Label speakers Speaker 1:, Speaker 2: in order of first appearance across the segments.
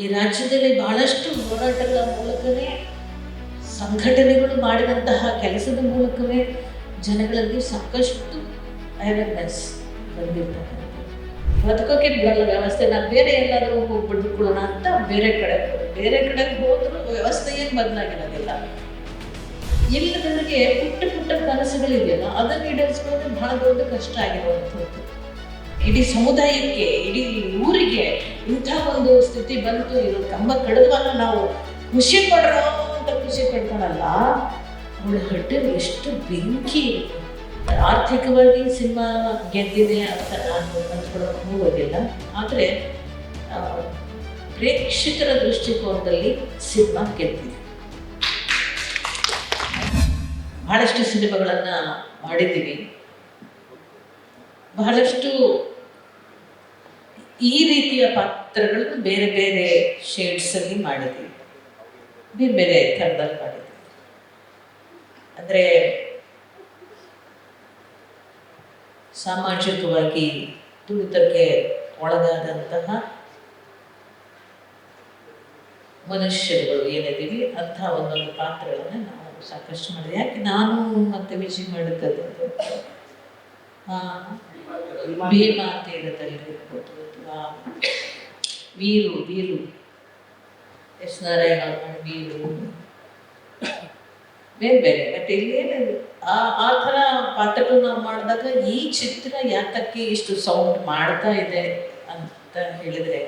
Speaker 1: ಈ ರಾಜ್ಯದಲ್ಲಿ ಬಹಳಷ್ಟು ಹೋರಾಟಗಳ ಮೂಲಕವೇ, ಸಂಘಟನೆಗಳು ಮಾಡಿದಂತಹ ಕೆಲಸದ ಮೂಲಕವೇ ಜನಗಳಲ್ಲಿ ಸಾಕಷ್ಟು ಅವೇರ್ನೆಸ್ ಬಂದಿರ್ತಕ್ಕಂಥ ಬದುಕೋಕೆ ಬಿಡಲ್ಲ ವ್ಯವಸ್ಥೆ. ನಾವು ಬೇರೆ ಎಲ್ಲಾದರೂ ಹೋಗಿ ಬದುಕೊಳ್ಳೋಣ ಅಂತ ಬೇರೆ ಕಡೆಗೆ ಹೋದ್ರೂ ವ್ಯವಸ್ಥೆ ಏನು ಬದಲಾಗಿರೋದಿಲ್ಲ. ಇಲ್ಲದವರಿಗೆ ಪುಟ್ಟ ಪುಟ್ಟ ಕನಸುಗಳಿದೆಯಲ್ಲ, ಅದನ್ನು ಈಡೇರಿಸ್ಕೊಳ್ಳೋದು ಬಹಳ ದೊಡ್ಡ ಕಷ್ಟ ಆಗಿರುವಂಥದ್ದು. ಇಡೀ ಸಮುದಾಯಕ್ಕೆ, ಇಡೀ ಊರಿಗೆ ಇಂಥ ಒಂದು ಸ್ಥಿತಿ ಬಂತು, ಇದು ಕಂಬ ಕಡಿದ್ವಾಗ ನಾವು ಖುಷಿ ಪಡ್ರೋ ಅಂತ ಖುಷಿ ಪಡ್ಕೊಳಲ್ಲ, ಅವಳ ಹೊಟ್ಟೆಲಿ ಎಷ್ಟು ಬೆಂಕಿ. ಆರ್ಥಿಕವಾಗಿ ಸಿನಿಮಾ ಗೆದ್ದಿದೆ ಅಂತ ನಾನು ಅಂದ್ಕೊಳ್ಳೋಕೆ ಹೋಗೋದಿಲ್ಲ, ಆದರೆ ಪ್ರೇಕ್ಷಕರ ದೃಷ್ಟಿಕೋನದಲ್ಲಿ ಸಿನಿಮಾ ಗೆದ್ದಿದೆ. ಬಹಳಷ್ಟು ಸಿನಿಮಾಗಳನ್ನು ಮಾಡಿದ್ದೀವಿ, ಬಹಳಷ್ಟು ಈ ರೀತಿಯ ಪಾತ್ರಗಳನ್ನು ಬೇರೆ ಬೇರೆ ಶೇಡ್ಸಲ್ಲಿ ಮಾಡಿದ್ದೀವಿ, ಬೇರೆ ಬೇರೆ ಥರದಲ್ಲಿ ಮಾಡಿದ್ದೀವಿ. ಅಂದರೆ ಸಾಮಾಜಿಕವಾಗಿ ತುಳಿತಕ್ಕೆ ಒಳಗಾದಂತಹ ಮನುಷ್ಯರುಗಳು ಏನಿದ್ದೀವಿ ಅಂಥ ಒಂದೊಂದು ಪಾತ್ರಗಳನ್ನು ನಾವು ಸಾಕಷ್ಟು ಮಾಡಿದೆ. ಯಾಕೆ ನಾನು ಮತ್ತೆ ವಿಜಯ್ ಮಾಡಿದ್ದದ್ದು ಭೀಮಾ ತೀರದಲ್ಲಿರ್ಬೋದು, ಅಥವಾ ವೀರು ಎಸ್ ನಾರಾಯಣ ವೀರು, ಬೇರೆ ಬೇರೆ. ಬಟ್ ಇಲ್ಲೇನು ಆ ಥರ ಪಾತ್ರಗಳು ನಾವು ಮಾಡಿದಾಗ ಈ ಚಿತ್ರ ಯಾತಕ್ಕೆ ಇಷ್ಟು ಸೌಂಡ್ ಮಾಡ್ತಾ ಇದೆ ಅಂತ ಹೇಳಿದರೆ,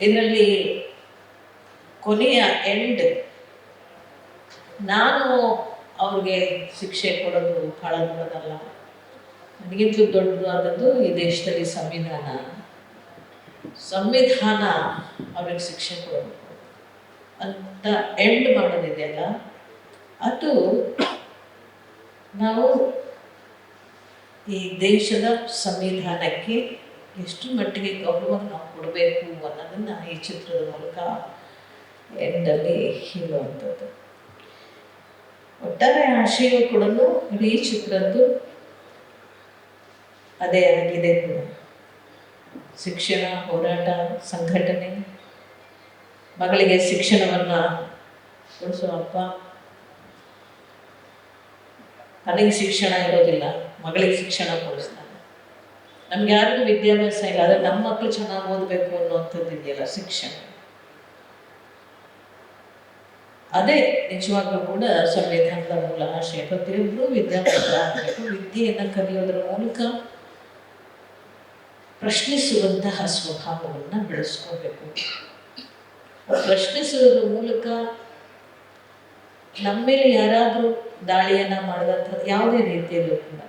Speaker 1: ಇದರಲ್ಲಿ ಕೊನೆಯ ಎಂಡ್ ನಾನು ಅವ್ರಿಗೆ ಶಿಕ್ಷೆ ಕೊಡೋದು ಬಹಳ ದೊಡ್ಡದಲ್ಲ, ನನಗಿಂತಲೂ ದೊಡ್ಡದಾದದ್ದು ಈ ದೇಶದಲ್ಲಿ ಸಂವಿಧಾನ ಅವ್ರಿಗೆ ಶಿಕ್ಷೆ ಕೊಡೋದು ಅಂತ ಎಂಡ್ ಮಾಡೋದಿದೆಯಲ್ಲ, ಅದು ನಾವು ಈ ದೇಶದ ಸಂವಿಧಾನಕ್ಕೆ ಎಷ್ಟು ಮಟ್ಟಿಗೆ ಗೌರವ ನಾವು ಕೊಡಬೇಕು ಅನ್ನೋದನ್ನು ಈ ಚಿತ್ರದ ಮೂಲಕ ಎಂಡಲ್ಲಿ ಹೇಳುವಂಥದ್ದು. ಒಟ್ಟಾರೆ ಆಶಯ ಕೂಡ ಇಡೀ ಚಿತ್ರದ್ದು ಅದೇ ಆಗಿದೆ ಕೂಡ. ಶಿಕ್ಷಣ, ಹೋರಾಟ, ಸಂಘಟನೆ, ಮಗಳಿಗೆ ಶಿಕ್ಷಣವನ್ನು ಕೊಡಿಸೋ ಅಪ್ಪ, ತನಗೆ ಶಿಕ್ಷಣ ಇರೋದಿಲ್ಲ, ಮಗಳಿಗೆ ಶಿಕ್ಷಣ ಕೊಡಿಸ್ತಾನೆ. ನಮ್ಗೆ ಯಾರಿಗೂ ವಿದ್ಯಾಭ್ಯಾಸ ಇಲ್ಲ, ಆದರೆ ನಮ್ಮ ಮಕ್ಕಳು ಚೆನ್ನಾಗಿ ಓದಬೇಕು ಅನ್ನುವಂಥದ್ದು ಇದೆಯಲ್ಲ ಶಿಕ್ಷಣ, ಅದೇ ನಿಜವಾಗ್ಲೂ ಕೂಡ ಸಂವಿಧಾನದ ಮೂಲ ಆಶಯ. ಪ್ರತಿಯೊಬ್ಬರು ವಿದ್ಯಾಭ್ಯಾಸ ಆಗಬೇಕು, ವಿದ್ಯೆಯನ್ನು ಕಲಿಯೋದ್ರ ಮೂಲಕ ಪ್ರಶ್ನಿಸುವಂತಹ ಸ್ವಭಾವವನ್ನು ಬೆಳೆಸ್ಕೋಬೇಕು. ಪ್ರಶ್ನಿಸುವುದರ ಮೂಲಕ ನಮ್ಮ ಮೇಲೆ ಯಾರಾದರೂ ದಾಳಿಯನ್ನು ಮಾಡಿದಂಥ ಯಾವುದೇ ರೀತಿಯಲ್ಲೂ ಕೂಡ,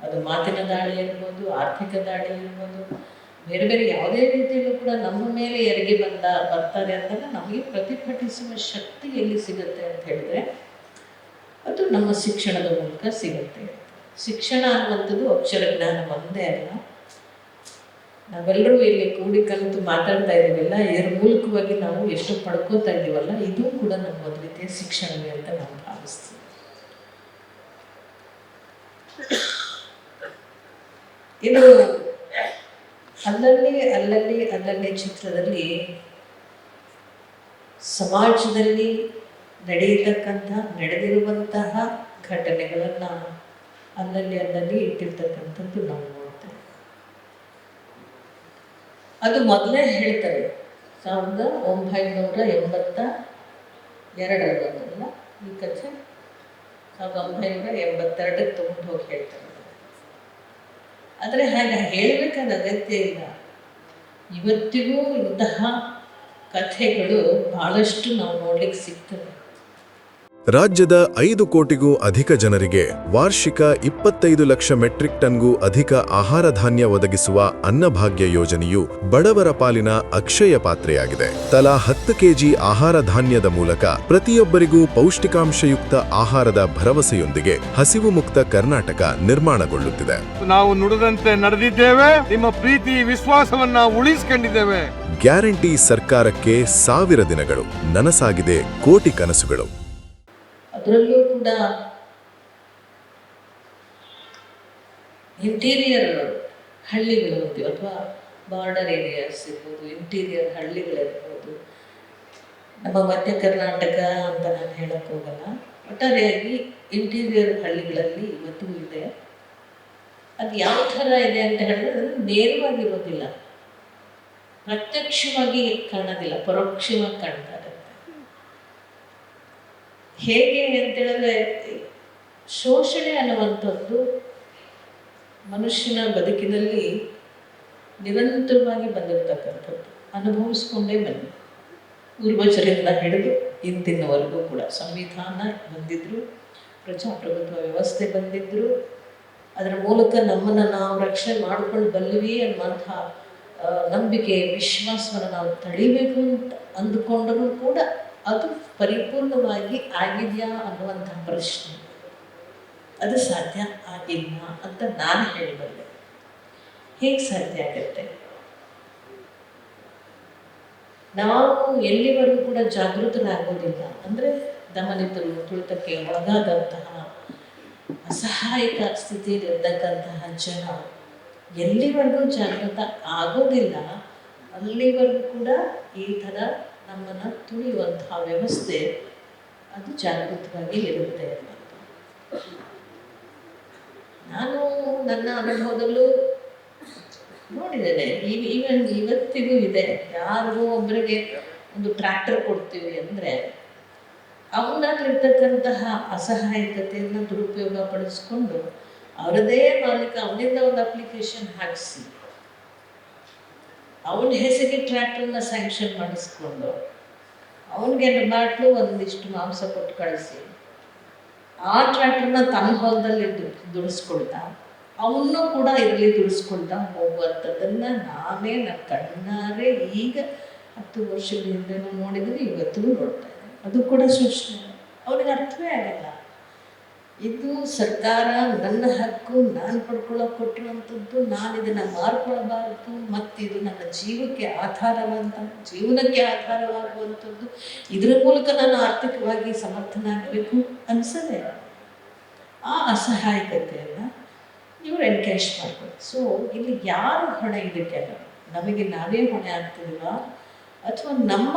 Speaker 1: ಅದು ಮಾತಿನ ದಾಳಿ ಇರ್ಬೋದು, ಆರ್ಥಿಕ ದಾಳಿ ಇರ್ಬೋದು, ಬೇರೆ ಬೇರೆ ಯಾವುದೇ ರೀತಿಯಲ್ಲೂ ಕೂಡ ನಮ್ಮ ಮೇಲೆ ಎರಗಿ ಬರ್ತಾರೆ ಅಂದಾಗ ನಮಗೆ ಪ್ರತಿಭಟಿಸುವ ಶಕ್ತಿ ಎಲ್ಲಿ ಸಿಗುತ್ತೆ ಅಂತ ಹೇಳಿದ್ರೆ ಅದು ನಮ್ಮ ಶಿಕ್ಷಣದ ಮೂಲಕ ಸಿಗುತ್ತೆ. ಶಿಕ್ಷಣ ಅನ್ನುವಂಥದ್ದು ಅಕ್ಷರ ಜ್ಞಾನ ಒಂದೇ ಅಲ್ಲ, ನಾವೆಲ್ಲರೂ ಇಲ್ಲಿ ಕೂಡಿ ಕಲಿತು ಮಾತಾಡ್ತಾ ಇದ್ದೀವಲ್ಲ, ಇದರ ಮೂಲಕವಾಗಿ ನಾವು ಎಷ್ಟು ಪಡ್ಕೋತಾ ಇದ್ದೀವಲ್ಲ, ಇದು ಕೂಡ ನಮ್ಮ ಒಂದು ರೀತಿಯ ಶಿಕ್ಷಣವೇ ಅಂತ ನಾವು ಭಾವಿಸ್ತೀವಿ. ಇದು ಅಲ್ಲಲ್ಲಿ ಚಿತ್ರದಲ್ಲಿ ಸಮಾಜದಲ್ಲಿ ನಡೆದಿರುವಂತಹ ಘಟನೆಗಳನ್ನು ಅಲ್ಲಲ್ಲಿ ಇಟ್ಟಿರ್ತಕ್ಕಂಥದ್ದು ನಾವು ನೋಡ್ತೇವೆ. ಅದು ಮೊದಲೇ ಹೇಳ್ತಾರೆ 1982 ಈ ಕಥೆ 1982 ತಗೊಂಡು ಹೋಗಿ ಹೇಳ್ತಾರೆ. ಆದರೆ ಹಾಗೆ ಹೇಳಬೇಕಾದ ಅಗತ್ಯ ಇಲ್ಲ. ಇವತ್ತಿಗೂ ಇಂತಹ ಕಥೆಗಳು ಬಹಳಷ್ಟು ನಾವು ನೋಡ್ಲಿಕ್ಕೆ ಸಿಗ್ತವೆ.
Speaker 2: ರಾಜ್ಯದ 5 ಕೋಟಿಗೂ ಅಧಿಕ ಜನರಿಗೆ ವಾರ್ಷಿಕ 25 ಲಕ್ಷ ಮೆಟ್ರಿಕ್ ಟನ್ಗೂ ಅಧಿಕ ಆಹಾರ ಧಾನ್ಯ ಒದಗಿಸುವ ಅನ್ನಭಾಗ್ಯ ಯೋಜನೆಯು ಬಡವರ ಪಾಲಿನ ಅಕ್ಷಯ ಪಾತ್ರೆಯಾಗಿದೆ. ತಲಾ 10 ಕೆಜಿ ಆಹಾರ ಧಾನ್ಯದ ಮೂಲಕ ಪ್ರತಿಯೊಬ್ಬರಿಗೂ ಪೌಷ್ಟಿಕಾಂಶಯುಕ್ತ ಆಹಾರದ ಭರವಸೆಯೊಂದಿಗೆ ಹಸಿವು ಮುಕ್ತ ಕರ್ನಾಟಕ ನಿರ್ಮಾಣಗೊಳ್ಳುತ್ತಿದೆ.
Speaker 3: ನಾವು ನುಡಿದಂತೆ ನಡೆದಿದ್ದೇವೆ, ನಿಮ್ಮ ಪ್ರೀತಿ ವಿಶ್ವಾಸವನ್ನ ಉಳಿಸಿಕೊಂಡಿದ್ದೇವೆ.
Speaker 2: ಗ್ಯಾರಂಟಿ ಸರ್ಕಾರಕ್ಕೆ 1000 ದಿನಗಳು, ನನಸಾಗಿದೆ ಕೋಟಿ ಕನಸುಗಳು.
Speaker 1: ಅದರಲ್ಲೂ ಕೂಡ ಇಂಟೀರಿಯರ್ ಹಳ್ಳಿಗಳು ಅಥವಾ ಬಾರ್ಡರ್ ಏರಿಯಾಸ್ ಇರ್ಬೋದು, ಇಂಟೀರಿಯರ್ ಹಳ್ಳಿಗಳಿರ್ಬೋದು. ನಮ್ಮ ಮಧ್ಯ ಕರ್ನಾಟಕ ಅಂತ ನಾನು ಹೇಳಕ್ಕೆ ಹೋಗಲ್ಲ, ಒಟ್ಟಾರೆಯಾಗಿ ಇಂಟೀರಿಯರ್ ಹಳ್ಳಿಗಳಲ್ಲಿ ಇವತ್ತು ಇದೆ. ಅದು ಯಾವ ಥರ ಇದೆ ಅಂತ ಹೇಳಿದ್ರೆ ನೇರವಾಗಿರೋದಿಲ್ಲ, ಪ್ರತ್ಯಕ್ಷವಾಗಿ ಕಾಣೋದಿಲ್ಲ, ಪರೋಕ್ಷವಾಗಿ ಕಾಣ್ತಾ ಇರುತ್ತೆ. ಹೇಗೆ ಅಂತೇಳಿದ್ರೆ ಶೋಷಣೆ ಅನ್ನುವಂಥದ್ದು ಮನುಷ್ಯನ ಬದುಕಿನಲ್ಲಿ ನಿರಂತರವಾಗಿ ಬಂದಿರತಕ್ಕಂಥದ್ದು, ಅನುಭವಿಸ್ಕೊಂಡೇ ಬನ್ನಿ. ಪೂರ್ವಜರಿಂದ ಹಿಡಿದು ಇಂದಿನವರೆಗೂ ಕೂಡ ಸಂವಿಧಾನ ಬಂದಿದ್ರು, ಪ್ರಜಾಪ್ರಭುತ್ವ ವ್ಯವಸ್ಥೆ ಬಂದಿದ್ರು, ಅದರ ಮೂಲಕ ನಮ್ಮನ್ನು ನಾವು ರಕ್ಷಣೆ ಮಾಡಿಕೊಂಡು ಬಲ್ಲಿವಿ ಅನ್ನುವಂಥ ನಂಬಿಕೆ ವಿಶ್ವಾಸವನ್ನು ನಾವು ತಡಿಬೇಕು ಅಂತ ಅಂದುಕೊಂಡರೂ ಕೂಡ ಅದು ಪರಿಪೂರ್ಣವಾಗಿ ಆಗಿದೆಯಾ ಅನ್ನುವಂಥ ಪ್ರಶ್ನೆ, ಅದು ಸಾಧ್ಯ ಆಗಿಲ್ಲ ಅಂತ ನಾನು ಹೇಳಬಲ್ಲೆ. ಹೇಗೆ ಸಾಧ್ಯ ಆಗುತ್ತೆ? ನಾವು ಎಲ್ಲಿವರೆಗೂ ಕೂಡ ಜಾಗೃತರಾಗೋದಿಲ್ಲ ಅಂದರೆ ದಮನಿತರು, ತುಳಿತಕ್ಕೆ ಒಳಗಾದಂತಹ ಅಸಹಾಯಕ ಸ್ಥಿತಿಯಲ್ಲಿರ್ತಕ್ಕಂತಹ ಜನ ಎಲ್ಲಿವರೆಗೂ ಜಾಗೃತ ಆಗೋದಿಲ್ಲ ಅಲ್ಲಿವರೆಗೂ ಕೂಡ ಈ ಥರ ನಮ್ಮನ್ನು ತುಳಿಯುವಂತಹ ವ್ಯವಸ್ಥೆ ಅದು ಜಾಗೃತವಾಗಿ ಇರುತ್ತೆ ಅಂತ. ನಾನು ನನ್ನ ಅನುಭವದಲ್ಲೂ ನೋಡಿದ್ದೇನೆ, ಈವನ್ ಇವತ್ತಿಗೂ ಇದೆ. ಯಾರಿಗೂ ಒಬ್ಬರಿಗೆ ಒಂದು ಟ್ರ್ಯಾಕ್ಟರ್ ಕೊಡ್ತೀವಿ ಅಂದರೆ ಅವನಲ್ಲಿರ್ತಕ್ಕಂತಹ ಅಸಹಾಯಕತೆಯನ್ನು ದುರುಪಯೋಗ ಪಡಿಸ್ಕೊಂಡು ಅವರದೇ ಮಾಲೀಕ ಅವನಿಂದ ಒಂದು ಅಪ್ಲಿಕೇಶನ್ ಹಾಕಿಸಿ ಅವನ ಹೆಸರಿಗೆ ಟ್ರ್ಯಾಕ್ಟರ್ನ ಸ್ಯಾಂಕ್ಷನ್ ಮಾಡಿಸ್ಕೊಂಡು ಅವನಿಗೆ ಬಾಟ್ಲು ಒಂದಿಷ್ಟು ಮಾಂಸ ಕೊಟ್ಟು ಕಳಿಸಿ ಆ ಟ್ರ್ಯಾಕ್ಟರ್ನ ತನ್ನ ಹೊಲದಲ್ಲಿ ದುಡಿಸ್ಕೊಳ್ತಾ ಅವನ್ನೂ ಕೂಡ ಇದರಲ್ಲಿ ದುಡಿಸ್ಕೊಳ್ತಾ ಹೋಗುವಂಥದ್ದನ್ನು ನನ್ನ ಕಣ್ಣಾರೆ ಈಗ 10 ವರ್ಷದ ಹಿಂದೆನೂ ನೋಡಿದರೆ ಇವತ್ತಿಗೂ ನೋಡ್ತಾ ಇದ್ದೇನೆ. ಅದು ಕೂಡ ಸೂಕ್ಷ್ಮ, ಅವನಿಗೆ ಅರ್ಥವೇ ಆಗಲ್ಲ. ಇದು ಸರ್ಕಾರ ನನ್ನ ಹಕ್ಕು, ನಾನು ಪಡ್ಕೊಳ್ಳೋಕೆ ಕೊಟ್ಟಿರುವಂಥದ್ದು, ನಾನು ಇದನ್ನು ಮಾರ್ಕೊಳ್ಬಾರ್ದು, ಮತ್ತು ಇದು ನನ್ನ ಜೀವನಕ್ಕೆ ಆಧಾರವಾಗುವಂಥದ್ದು, ಇದರ ಮೂಲಕ ನಾನು ಆರ್ಥಿಕವಾಗಿ ಸಮರ್ಥನಾಗಬೇಕು ಅನಿಸದೆ ಆ ಅಸಹಾಯಕತೆಯನ್ನು ಇವರು ಎನ್ಕೇಜ್ ಮಾಡ್ಬೋದು. ಸೊ ಇಲ್ಲಿ ಯಾರು ಹೊಣೆ ಇದಕ್ಕೆಲ್ಲ? ನಮಗೆ ನಾವೇ ಹೊಣೆ ಆಗ್ತಿಲ್ವಾ ಅಥವಾ ನಮ್ಮ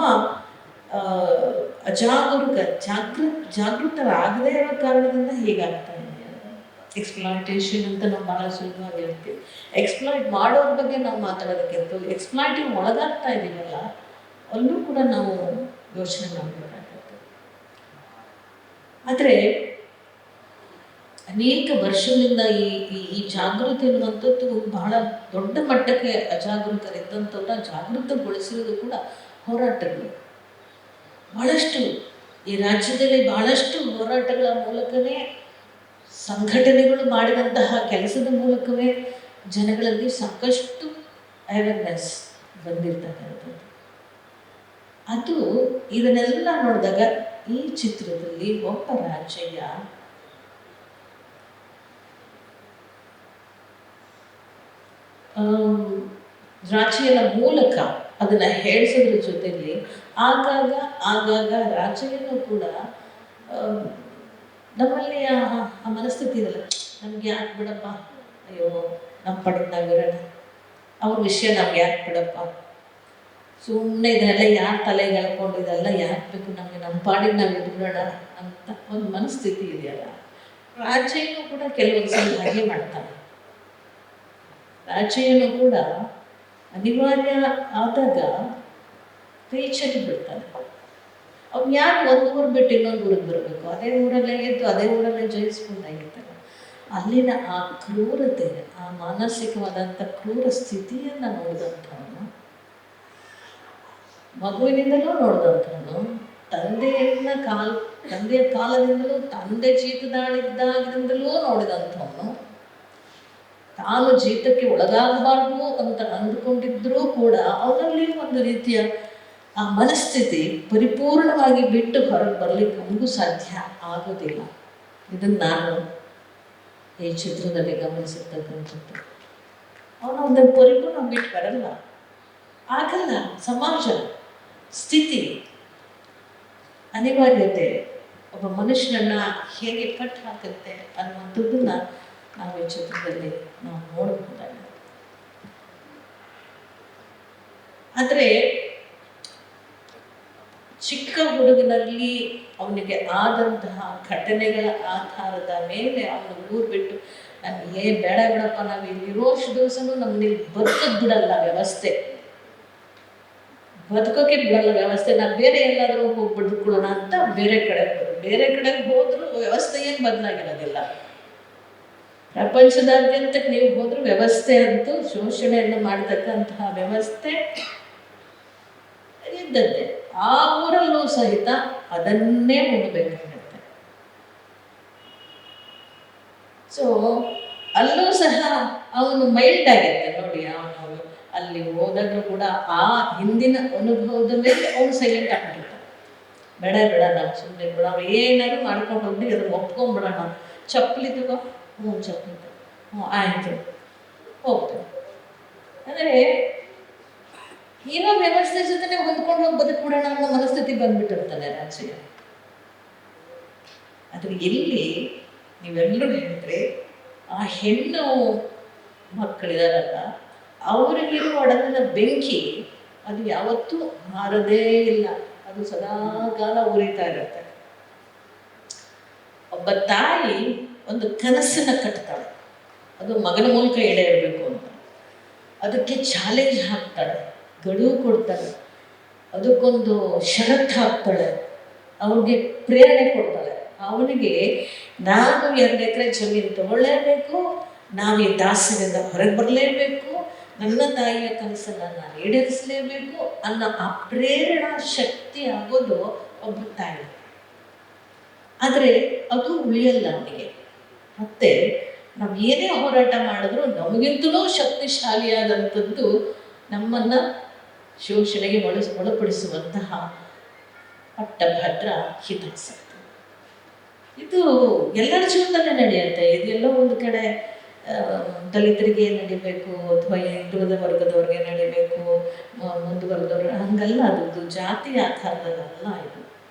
Speaker 1: ಜಾಗೃತರಾಗದೇ ಇರೋ ಕಾರಣದಿಂದ ಹೀಗಾಗ್ತಾ ಇದೆ? ಎಕ್ಸ್ಪ್ಲಾಯ್ಟೇಷನ್ ಅಂತ ನಾವು ಭಾಳ ಸುಲಭವಾಗಿ ಹೇಳ್ತೀವಿ. ಎಕ್ಸ್ಪ್ಲಾಯ್ಟ್ ಮಾಡೋರ ಬಗ್ಗೆ ನಾವು ಮಾತಾಡೋದಕ್ಕಿಂತ ಎಕ್ಸ್ಪ್ಲಾಯ್ಟಿಂಗ್ ಒಳಗಾಗ್ತಾ ಇದ್ದೀವಲ್ಲ ಅಲ್ಲೂ ಕೂಡ ನಾವು ಯೋಚನೆ ಮಾಡಬೇಕಾಗುತ್ತೆ. ಆದರೆ ಅನೇಕ ವರ್ಷಗಳಿಂದ ಈ ಜಾಗೃತಿ ಅನ್ನುವಂಥದ್ದು ಬಹಳ ದೊಡ್ಡ ಮಟ್ಟಕ್ಕೆ ಅಜಾಗೃತರಿದ್ದಂಥವ್ರ ಜಾಗೃತಗೊಳಿಸಿರೋದು ಕೂಡ ಹೋರಾಟಗಳು. ಬಹಳಷ್ಟು ಈ ರಾಜ್ಯದಲ್ಲಿ ಬಹಳಷ್ಟು ಹೋರಾಟಗಳ ಮೂಲಕವೇ, ಸಂಘಟನೆಗಳು ಮಾಡಿದಂತಹ ಕೆಲಸದ ಮೂಲಕವೇ ಜನಗಳಲ್ಲಿ ಸಾಕಷ್ಟು ಅವೇರ್ನೆಸ್ ಬಂದಿರ್ತಕ್ಕಂಥದ್ದು. ಅದು ಇದನ್ನೆಲ್ಲ ನೋಡಿದಾಗ ಈ ಚಿತ್ರದಲ್ಲಿ ಒಬ್ಬ ರಾಜಯ್ಯ ರಾಜಯ್ಯನ ಮೂಲಕ ಅದನ್ನು ಹೇಳಿಸೋದ್ರ ಜೊತೆಯಲ್ಲಿ ಆಗಾಗ ರಾಜಯ್ಯನೂ ಕೂಡ ನಮ್ಮಲ್ಲಿ ಆ ಮನಸ್ಥಿತಿ ಇದೆಯಲ್ಲ, ನಮ್ಗೆ ಯಾಕೆ ಬಿಡಪ್ಪ, ಅಯ್ಯೋ ನಮ್ಮ ಪಡೆದು ನಾವಿರೋಣ, ಅವ್ರ ವಿಷಯ ನಮ್ಗೆ ಯಾಕೆ ಬಿಡಪ್ಪ, ಸುಮ್ಮನೆ ಇದೆಲ್ಲ ಯಾರು ತಲೆಗೆ ಎಳ್ಕೊಂಡು ಇದೆಲ್ಲ ಯಾಕೆ ಬೇಕು ನಮಗೆ, ನಮ್ಮ ಪಾಡಿಗೆ ನಾವು ಇದ್ಬಿಡೋಣ ಅಂತ ಒಂದು ಮನಸ್ಥಿತಿ ಇದೆಯಲ್ಲ. ರಾಜಯ್ಯನೂ ಕೂಡ ಕೆಲವೊಂದು ಸಲ ಹಾಗೆ ಮಾಡ್ತಾನೆ. ರಾಜಯ್ಯನೂ ಕೂಡ ಅನಿವಾರ್ಯ ಆದಾಗ ರೀಚಲ್ಲಿ ಬಿಡ್ತಾನೆ. ಅವ್ನು ಯಾಕೆ ಒಂದು ಊರು ಬಿಟ್ಟು ಇನ್ನೊಂದು ಊರಿಗೆ ಬರಬೇಕು? ಅದೇ ಊರಲ್ಲೇ ಇದ್ದು ಅದೇ ಊರಲ್ಲೇ ಜಯಿಸ್ಕೊಂಡಾಗಿರ್ತಾನೆ. ಅಲ್ಲಿನ ಆ ಕ್ರೂರತೆ, ಆ ಮಾನಸಿಕವಾದಂಥ ಕ್ರೂರ ಸ್ಥಿತಿಯನ್ನು ನೋಡಿದಂಥವನು, ಮಗುವಿನಿಂದಲೂ ನೋಡಿದಂಥವನು, ತಂದೆಯ ಕಾಲದಿಂದಲೂ, ತಂದೆ ಜೀತದಾಳಿದ್ದಾಗಿನಿಂದಲೂ ನೋಡಿದಂಥವನು, ತಾನು ಜೀತಕ್ಕೆ ಒಳಗಾಗಬಾರ್ದು ಅಂತ ಅಂದುಕೊಂಡಿದ್ರೂ ಕೂಡ ಅವನಲ್ಲಿ ಒಂದು ರೀತಿಯ ಆ ಮನಸ್ಥಿತಿ ಪರಿಪೂರ್ಣವಾಗಿ ಬಿಟ್ಟು ಹೊರಗೆ ಬರಲಿಕ್ಕೆ ನಮಗೂ ಸಾಧ್ಯ ಆಗೋದಿಲ್ಲ. ಇದನ್ನು ನಾನು ಈ ಚಿತ್ರದಲ್ಲಿ ಗಮನಿಸಿರ್ತಕ್ಕಂಥದ್ದು. ಅವನು ಒಂದನ್ನು ಪರಿಪೂರ್ಣ ಬಿಟ್ಟು ಬರಲ್ಲ, ಆಗಲ್ಲ. ಸಮಾಜ ಸ್ಥಿತಿ, ಅನಿವಾರ್ಯತೆ ಒಬ್ಬ ಮನುಷ್ಯನನ್ನು ಹೇಗೆ ಕಟ್ಟು ಹಾಕುತ್ತೆ ಅನ್ನುವಂಥದ್ದನ್ನು ನಾವು ಈ ಚಿತ್ರದಲ್ಲಿ ನಾವು ನೋಡಬಹುದಾಗಿದೆ. ಆದರೆ ಚಿಕ್ಕ ಹುಡುಗನಲ್ಲಿ ಅವನಿಗೆ ಆದಂತಹ ಘಟನೆಗಳ ಆಧಾರದ ಮೇಲೆ ಅವನು ಊರು ಬಿಟ್ಟು ನನಗೆ ಬೇಡ ಬೇಡಪ್ಪ, ನಾವು ಇಲ್ಲಿರೋಷ್ಟು ದಿವಸನೂ ನಮ್ಮಲ್ಲಿ ಬದುಕೋದು ಬಿಡಲ್ಲ ವ್ಯವಸ್ಥೆ, ಬದುಕೋಕೆ ಬಿಡಲ್ಲ ವ್ಯವಸ್ಥೆ, ನಾವು ಬೇರೆ ಎಲ್ಲಾದರೂ ಹೋಗಿ ಬದುಕೊಳ್ಳೋಣ ಅಂತ ಬೇರೆ ಕಡೆಗೆ ಹೋದ್ರೂ ವ್ಯವಸ್ಥೆ ಏನು ಬದಲಾಗಿರೋದಿಲ್ಲ. ಪ್ರಪಂಚದಾದ್ಯಂತಕ್ಕೆ ನೀವು ಹೋದ್ರೂ ವ್ಯವಸ್ಥೆ ಅಂತೂ ಶೋಷಣೆಯನ್ನು ಮಾಡತಕ್ಕಂತಹ ವ್ಯವಸ್ಥೆ ಇದ್ದದ್ದೇ. ಆ ಊರಲ್ಲೂ ಸಹಿತ ಅದನ್ನೇ ಹೊಂದಬೇಕಾಗುತ್ತೆ. ಸೊ ಅಲ್ಲೂ ಸಹ ಅವನು ಮೈಲ್ಡ್ ಆಗಿರುತ್ತೆ ನೋಡಿ. ಅವನು ಅಲ್ಲಿ ಹೋದಾಗ ಕೂಡ ಆ ಹಿಂದಿನ ಅನುಭವದ ಮೇಲೆ ಅವನು ಸೈಲೆಂಟ್ ಆಗಿರ್ತಾನೆ. ಬೇಡ ನಾವು ಸುಮ್ಮನೆ ಬಿಡ, ನಾವು ಏನಾದ್ರು ಮಾಡ್ಕೊಂಡು ಹೋಗಿ ಅದನ್ನು ಒಪ್ಕೊಂಡ್ಬಿಡೋಣ. ಚಪ್ಪಲಿ ತಗೋ, ಚಪ್ಪಲಿ ತಗೋ, ಆಯಿತು ಹೋಗ್ತೇನೆ ಅಂದರೆ ಇರೋ ವ್ಯವಸ್ಥೆ ಜೊತೆ ಹೊಂದ್ಕೊಂಡು ಹೋಗಿ ಬದುಕ್ಬಿಡೋಣ ಅನ್ನೋ ಮನಸ್ಥಿತಿ ಬಂದ್ಬಿಟ್ಟಿರ್ತಾನೆ ರಾಜ್ಯ. ಆದರೆ ಇಲ್ಲಿ ನೀವೆಲ್ಲರೂ ಹೇಳಿದ್ರೆ ಆ ಹೆಣ್ಣು ಮಕ್ಕಳಿದಾರಲ್ಲ, ಅವರಿಗಿರುವ ಒಡಲಿನ ಬೆಂಕಿ ಅದು ಯಾವತ್ತೂ ಮಾರದೇ ಇಲ್ಲ, ಅದು ಸದಾಕಾಲ ಉರಿತಾ ಇರುತ್ತೆ. ಒಬ್ಬ ತಾಯಿ ಒಂದು ಕನಸನ್ನು ಕಟ್ತಾಳೆ, ಅದು ಮಗನ ಮೂಲಕ ಈಡೇರಬೇಕು ಅಂತ. ಅದಕ್ಕೆ ಚಾಲೆಂಜ್ ಹಾಕ್ತಾಳೆ, ಗಡುವು ಕೊಡ್ತಾಳೆ, ಅದಕ್ಕೊಂದು ಷರತ್ತು ಹಾಕ್ತಾಳೆ, ಅವ್ರಿಗೆ ಪ್ರೇರಣೆ ಕೊಡ್ತಾಳೆ. ಅವನಿಗೆ ನಾನು 2 ಎಕರೆ ಜಮೀನು ತಗೊಳ್ಳೇಬೇಕು, ನಾವು ಈ ದಾಸ್ಯದಿಂದ ಹೊರಗೆ ಬರಲೇಬೇಕು, ನನ್ನ ತಾಯಿಯ ಕನಸನ್ನು ನಾನು ಈಡೇರಿಸಲೇಬೇಕು ಅನ್ನೋ ಆ ಪ್ರೇರಣಾ ಶಕ್ತಿ ಆಗೋದು ಒಬ್ಬ ತಾಯಿ. ಆದರೆ ಅದು ಉಳಿಯಲ್ಲ ಅವನಿಗೆ. ಮತ್ತೆ ನಾವು ಏನೇ ಹೋರಾಟ ಮಾಡಿದ್ರೂ ನಮಗಿಂತಲೂ ಶಕ್ತಿಶಾಲಿಯಾದಂಥದ್ದು ನಮ್ಮನ್ನು ಶೋಷಣೆಗೆ ಒಳಪಡಿಸುವಂತಹ ಪಟ್ಟಭದ್ರ ಹಿತಾಸಕ್ತಿ. ಇದು ಎಲ್ಲರ ಜೀವನದಲ್ಲೇ ನಡೆಯುತ್ತೆ. ಇದೆಲ್ಲೋ ಒಂದು ಕಡೆ ದಲಿತರಿಗೆ ನಡಿಬೇಕು ಅಥವಾ ಹಿಂದುಳಿದ ವರ್ಗದವ್ರಿಗೆ ನಡಿಬೇಕು, ಮುಂದುವರೆದವ್ರಿಗೆ ಹಂಗಲ್ಲ. ಅದು ಜಾತಿ ಆಧಾರದಲ್ಲ.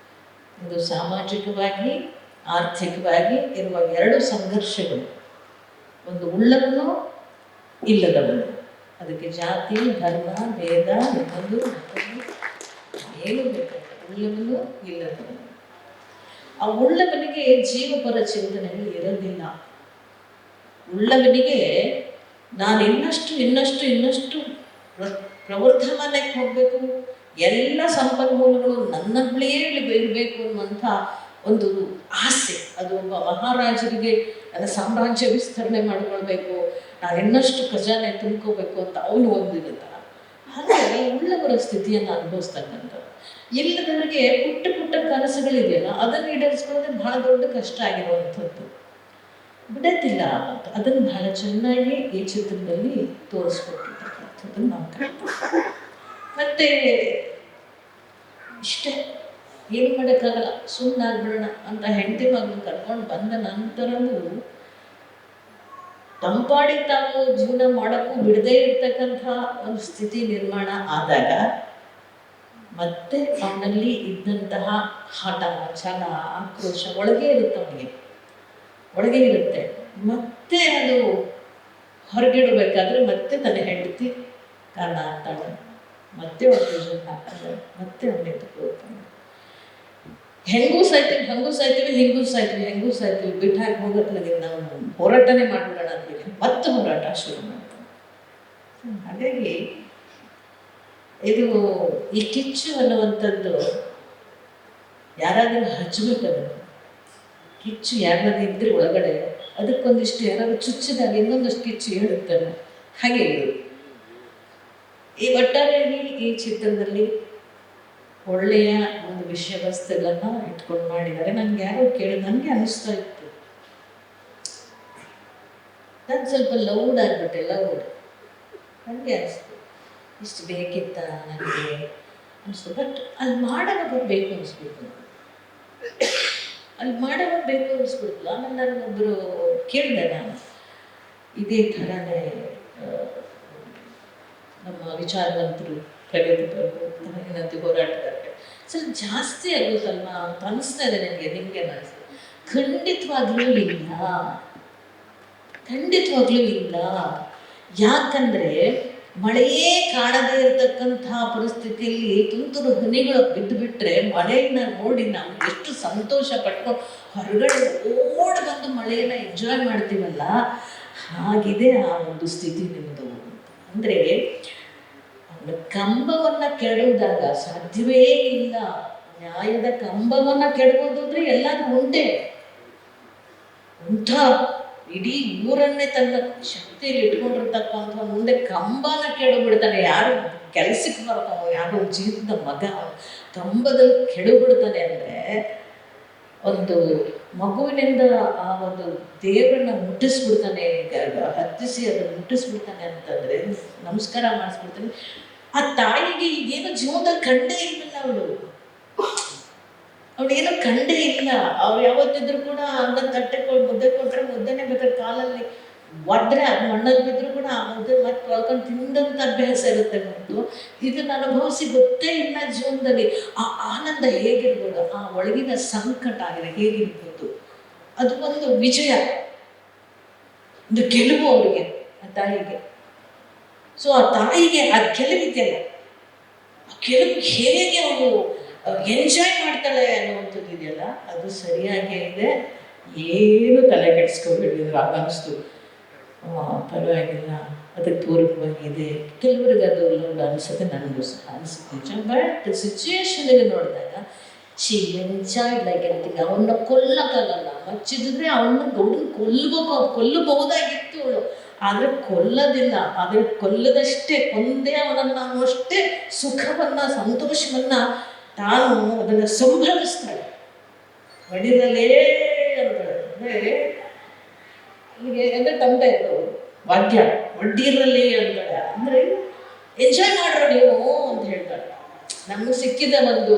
Speaker 1: ಇದು ಸಾಮಾಜಿಕವಾಗಿ ಆರ್ಥಿಕವಾಗಿ ಇರುವ 2 ಸಂಘರ್ಷಗಳು, ಒಂದು ಉಳ್ಳವನು ಇಲ್ಲದವನು. ಅದಕ್ಕೆ ಜಾತಿ ಧರ್ಮ ಭೇದ ಇನ್ನೊಂದು ಏನು ಬೇಕಾಗಿಲ್ಲ, ಉಳ್ಳವನು ಇಲ್ಲದವನು. ಆ ಉಳ್ಳವನಿಗೆ ಜೀವಪರ ಚಿಂತನೆಗಳು ಇರೋದಿಲ್ಲ. ಉಳ್ಳವನಿಗೆ ನಾನು ಇನ್ನಷ್ಟು ಪ್ರವರ್ಧಮಾನಕ್ಕೆ ಹೋಗಬೇಕು, ಎಲ್ಲ ಸಂಪನ್ಮೂಲಗಳು ನನ್ನ ಬಳಿಯೇ ಇರಬೇಕು ಅನ್ನುವಂಥ ಒಂದು ಆಸೆ. ಅದು ಒಬ್ಬ ಮಹಾರಾಜರಿಗೆ ನನ್ನ ಸಾಮ್ರಾಜ್ಯ ವಿಸ್ತರಣೆ ಮಾಡಿಕೊಳ್ಬೇಕು, ನಾನು ಇನ್ನಷ್ಟು ಖಜಾನೆ ತುಂಬ್ಕೋಬೇಕು ಅಂತ ಅವನು ಒಂದಿರುತ್ತ. ಹಾಗೆ ಉಳ್ಳವರ ಸ್ಥಿತಿಯನ್ನು ಅನುಭವಿಸ್ತಕ್ಕಂಥದ್ದು. ಇಲ್ಲದವರಿಗೆ ಪುಟ್ಟ ಕನಸುಗಳಿದೆಯಲ್ಲ, ಅದನ್ನು ಈಡೇರಿಸ್ಕೊಳ್ಳೋದೇ ಬಹಳ ದೊಡ್ಡ ಕಷ್ಟ ಆಗಿರುವಂಥದ್ದು. ಬಿಡತ್ತಿಲ್ಲ ಅಂತ ಅದನ್ನು ಬಹಳ ಚೆನ್ನಾಗಿ ಈ ಚಿತ್ರದಲ್ಲಿ ತೋರಿಸ್ಕೊಟ್ಟಿರ್ತಕ್ಕಂಥದ್ದನ್ನು ನಾವು ಕಾಣ್ತೀವಿ. ಮತ್ತೆ ಇಷ್ಟೇ, ಏನು ಮಾಡೋಕ್ಕಾಗಲ್ಲ, ಸುಮ್ಮನಾಗ್ಬಿಡೋಣ ಅಂತ ಹೆಂಡತಿ ಮಗನ ಕರ್ಕೊಂಡು ಬಂದ ನಂತರವೂ ತಂಪಾಡಿ ತಾವು ಜೀವನ ಮಾಡೋಕ್ಕೂ ಬಿಡದೇ ಇರ್ತಕ್ಕಂಥ ಒಂದು ಸ್ಥಿತಿ ನಿರ್ಮಾಣ ಆದಾಗ ಮತ್ತೆ ಅವನಲ್ಲಿ ಇದ್ದಂತಹ ಹಠ, ಛಲ, ಆಕ್ರೋಶ ಒಳಗೆ ಇರುತ್ತೆ, ಒಳಗೆ ಇರುತ್ತೆ. ಮತ್ತೆ ಅದು ಹೊರಗಿಡಬೇಕಾದ್ರೆ ಮತ್ತೆ ತನ್ನ ಹೆಂಡತಿ ಕಾರಣ ಆಗ್ತಾಳೆ, ಮತ್ತೆ ಒಂದು ಹಾಕ್ತಾಳೆ, ಮತ್ತೆ ಅವನಿಗೆ ತಗೊಳ್ತಾನೆ. ಹೆಂಗೂ ಸಾಯ್ತೀವಿ ಬಿಟ್ಟು ಹಾಕಿ ಹೋಗೋದ್ಲಾಗೆ ನಾವು ಹೋರಾಟನೇ ಮಾಡ್ಬಿಡೋಣ ಅಂತೀವಿ, ಮತ್ತೆ ಹೋರಾಟ ಶುರು ಮಾಡ್ತಾನೆ. ಹಾಗಾಗಿ ಇದು ಈ ಕಿಚ್ಚು ಅನ್ನುವಂಥದ್ದು ಯಾರಾದರೂ ಹಚ್ಚಬೇಕದನ್ನು. ಕಿಚ್ಚು ಯಾರಾದ್ರೂ ಇದ್ರೆ ಒಳಗಡೆ ಅದಕ್ಕೊಂದಿಷ್ಟು ಯಾರಾದ್ರೂ ಚುಚ್ಚಿದಾಗ ಇನ್ನೊಂದಷ್ಟು ಕಿಚ್ಚು ಹೇಳುತ್ತಾನೆ. ಹಾಗೆ ಈ ಒಟ್ಟಾರೆಯಾಗಿ ಈ ಚಿತ್ರದಲ್ಲಿ ಒಳ್ಳೆಯ ಒಂದು ವಿಷಯ ವಸ್ತುಗಳನ್ನು ಇಟ್ಕೊಂಡು ಮಾಡಿದ್ದಾರೆ. ನನಗೆ ಯಾರೋ ಕೇಳಿ ನನಗೆ ಅನಿಸ್ತಾ ಇತ್ತು, ನಾನು ಸ್ವಲ್ಪ ಲೌಡ್ ಆಗಿಬಿಟ್ಟೆ. ನನಗೆ ಅನಿಸ್ತು ಇಷ್ಟು ಬೇಕಿತ್ತ ನನಗೆ ಅನಿಸ್ತು. ಬಟ್ ಅಲ್ಲಿ ಮಾಡವ ಬೇಕು ಅನಿಸ್ಬಿಟ್ಟು, ಆಮೇಲೆ ನಾನೊಬ್ಬರು ಕೇಳಿದೆ, ನಾನು ಇದೇ ಥರನೇ ನಮ್ಮ ವಿಚಾರವಂತರು ಪ್ರಗತಿಪರರು ಹೋರಾಟಗಾರರು ಸ್ವಲ್ಪ ಜಾಸ್ತಿ ಆಗುತ್ತಲ್ವಾ ಅಂತ ಅನಿಸ್ತಾ ಇದೆ ನನಗೆ. ನಿಮಗೆ ಅನಿಸ್ತು? ಖಂಡಿತವಾಗ್ಲೂ ಇಲ್ಲ. ಯಾಕಂದರೆ ಮಳೆಯೇ ಕಾಣದೇ ಇರತಕ್ಕಂತಹ ಪರಿಸ್ಥಿತಿಯಲ್ಲಿ ತುಂತುರು ಹನಿಗಳು ಬಿದ್ದು ಬಿಟ್ಟರೆ ಮಳೆಯನ್ನು ನೋಡಿ ನಾವು ಎಷ್ಟು ಸಂತೋಷ ಪಟ್ಕೊಂಡು ಹೊರಗಡೆ ಓಡಿ ಬಂದು ಮಳೆಯನ್ನು ಎಂಜಾಯ್ ಮಾಡ್ತೀವಲ್ಲ, ಹಾಗಿದೆ ಆ ಒಂದು ಸ್ಥಿತಿ ನಿಮ್ಮದು. ಅಂದರೆ ಕಂಬವನ್ನು ಕೆಡವುದಾಗ ಸಾಧ್ಯವೇ ಇಲ್ಲ. ನ್ಯಾಯದ ಕಂಬವನ್ನು ಕೆಡಬೋದು ಅಂದರೆ ಎಲ್ಲಾದ್ರೂ ಉಂಟೆ. ಇಡೀ ಊರನ್ನೇ ತನ್ನ ಶಕ್ತಿಯಲ್ಲಿ ಇಟ್ಕೊಂಡಿರ್ತಕ್ಕಂಥ ಮುಂದೆ ಕಂಬನ ಕೆಡಬಿಡ್ತಾನೆ. ಯಾರು ಕೆಲಸಕ್ಕೆ ಬರ್ತಾನೋ, ಯಾರೋ ಜೀವದ ಮಗ ಕಂಬದಲ್ಲಿ ಕೆಡಬಿಡ್ತಾನೆ ಅಂದರೆ, ಒಂದು ಮಗುವಿನಿಂದ ಆ ಒಂದು ದೇವರನ್ನ ಮುಟ್ಟಿಸ್ಬಿಡ್ತಾನೆ, ಹತ್ತಿಸಿ ಅದನ್ನು ಮುಟ್ಟಿಸ್ಬಿಡ್ತಾನೆ ಅಂತಂದರೆ, ನಮಸ್ಕಾರ ಮಾಡಿಸ್ಬಿಡ್ತಾನೆ. ಆ ತಾಯಿಗೆ ಈಗೇನು ಜೀವನದಲ್ಲಿ ಕಂಡೇ ಇರಲಿಲ್ಲ. ಅವಳೇನು ಕಂಡೇ ಇಲ್ಲ. ಅವ್ರು ಯಾವತ್ತಿದ್ರು ಕೂಡ ಅನ್ನ ತಟ್ಟೆ ಮುದ್ದೆ ಕೊಟ್ಟರೆ ಮುದ್ದೆನೇ ಬೇಕಾದ್ರೆ ಕಾಲಲ್ಲಿ ಒದ್ರೆ ಅದು ಮಣ್ಣಲ್ಲಿ ಬಿದ್ದರೂ ಕೂಡ ಆ ಮುದ್ದೆ ಮತ್ತೆ ತೊಳ್ಕೊಂಡು ತಿಂದಂಥ ಅಭ್ಯಾಸ ಇರುತ್ತೆ. ಮತ್ತು ಇದನ್ನು ಅನುಭವಿಸಿ ಗೊತ್ತೇ ಇಲ್ಲ ಜೀವನದಲ್ಲಿ. ಆ ಆನಂದ ಹೇಗಿರ್ಬೋದು, ಆ ಒಳಗಿನ ಸಂಕಟ ಆಗಿದೆ ಹೇಗಿರ್ಬೋದು, ಅದು ಒಂದು ವಿಜಯ, ಒಂದು ಗೆಲುವು ಅವರಿಗೆ, ಆ ತಾಯಿಗೆ. ಸೊ ಆ ತಾಯಿಗೆ ಆ ಗೆಲುವಿದೆಯಲ್ಲ, ಆ ಗೆಲುವು ಹೇಗೆ ಅವಳು ಎಂಜಾಯ್ ಮಾಡ್ತಾಳೆ ಅನ್ನುವಂಥದ್ದು ಇದೆಯಲ್ಲ, ಅದು ಸರಿಯಾಗೇ ಇದೆ. ಏನು ತಲೆ ಕೆಡಿಸ್ಕೊಬೇಡಿದ್ರು ಆಗನಿಸ್ತು, ಪರವಾಗಿಲ್ಲ, ಅದಕ್ಕೆ ಪೂರಕವಾಗಿದೆ. ಕೆಲವ್ರಿಗೆ ಅದು ಲೋಡ್ ಅನಿಸುತ್ತೆ, ನನಗೂ ಸಹ ಅನಿಸುತ್ತೆ ನಿಜ. ಬಟ್ ಸಿಚುವೇಶನ್ಗೆ ನೋಡಿದಾಗ ಶಿ ಎಂಜಾಯ್ ಲೈಕ್ ಎನಿಥಿಂಗ್. ಅವನ್ನ ಕೊಲ್ಲಕ್ಕಾಗಲ್ಲ, ಮಚ್ಚಿದ್ರೆ ಅವನ್ನ ಗೌಡನ ಕೊಲ್ಲಬಹುದಾಗಿತ್ತು ಅವಳು, ಆದರೆ ಕೊಲ್ಲದಿಲ್ಲ. ಆದರೆ ಕೊಲ್ಲದಷ್ಟೇ, ಕೊಂದೇ ಅವನನ್ನು ಅನ್ನುವಷ್ಟೇ ಸುಖವನ್ನು, ಸಂತೋಷವನ್ನು ತಾನು ಅದನ್ನು ಸಂಭ್ರಮಿಸ್ತಾಳೆ. ಒಡಿರಲೇ ಅಂತಾಳೆ. ಅಂದರೆ ಹೀಗೆ ಅಂದರೆ ತಂದೆ ಇರೋರು ವಾಕ್ಯ, ಒಡ್ಡಿರಲಿ ಅಂತಾಳೆ. ಅಂದರೆ ಎಂಜಾಯ್ ಮಾಡ್ರೋ ನೀವು ಅಂತ ಹೇಳ್ತಾಳೆ. ನಮಗೆ ಸಿಕ್ಕಿದ ಒಂದು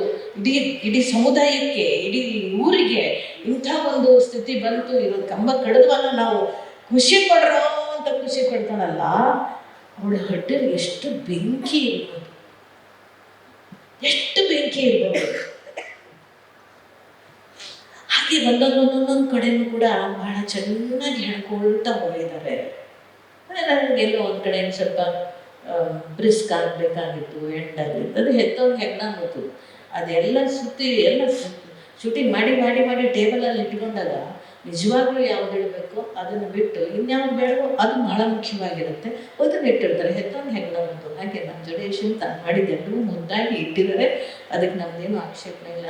Speaker 1: ಇಡೀ ಸಮುದಾಯಕ್ಕೆ, ಇಡೀ ಊರಿಗೆ ಇಂಥ ಒಂದು ಸ್ಥಿತಿ ಬಂತು, ಇರೋದು ಕಂಬ ಕಡಿದ್ವಲ್ಲ ನಾವು, ಖುಷಿ ಪಡ್ರೋ ಅಂತ ಖುಷಿ ಪಡ್ತಾಳಲ್ಲ. ಅವಳ ಹೊಟ್ಟೆಲಿ ಎಷ್ಟು ಬೆಂಕಿ ಇರ್ಬೋದು, ಎಷ್ಟು ಬೆಂಕಿ ಇರ್ಬೋದು. ಹಾಗೆ ಒಂದೊಂದು ಕಡೆನೂ ಕೂಡ ಬಹಳ ಚೆನ್ನಾಗಿ ಹೇಳ್ಕೊಳ್ತಾ ಹೋಗಿದ್ದಾರೆ. ನನಗೆಲ್ಲೋ ಒಂದು ಕಡೆ ಸ್ವಲ್ಪ ಬ್ರಿಸ್ಕ್ ಆಗಬೇಕಾಗಿತ್ತು, ಎಂಡಾಗಿತ್ತು. ಅದು ಹೆತ್ತವ್ರು ಹೆಣ್ಣಾಗಿತ್ತು. ಅದೆಲ್ಲ ಸುತ್ತಿ ಎಲ್ಲ ಶೂಟಿಂಗ್ ಮಾಡಿ ಮಾಡಿ ಮಾಡಿ ಟೇಬಲಲ್ಲಿ ಇಟ್ಕೊಂಡಾಗ ನಿಜವಾಗ್ಲೂ ಯಾವ್ದು ಇಡಬೇಕು ಅದನ್ನು ಬಿಟ್ಟು ಇನ್ಯಾವ್ದು ಬೇಡವೋ ಅದು ಬಹಳ ಮುಖ್ಯವಾಗಿರುತ್ತೆ, ಅದನ್ನು ಇಟ್ಟಿರ್ತಾರೆ. ಹೆತ್ತವ್ರು ಹೆಣ್ಣಾಗಿತ್ತು. ಹಾಗೆ ನಮ್ಮ ಜೊಡೇಶನ್ ತಾನು ಮಾಡಿದ್ದೆಲ್ಲವೂ ಮುದ್ದಾಗಿ ಇಟ್ಟಿದ್ದಾರೆ. ಅದಕ್ಕೆ ನಮ್ಮದೇನು ಆಕ್ಷೇಪಣೆ ಇಲ್ಲ.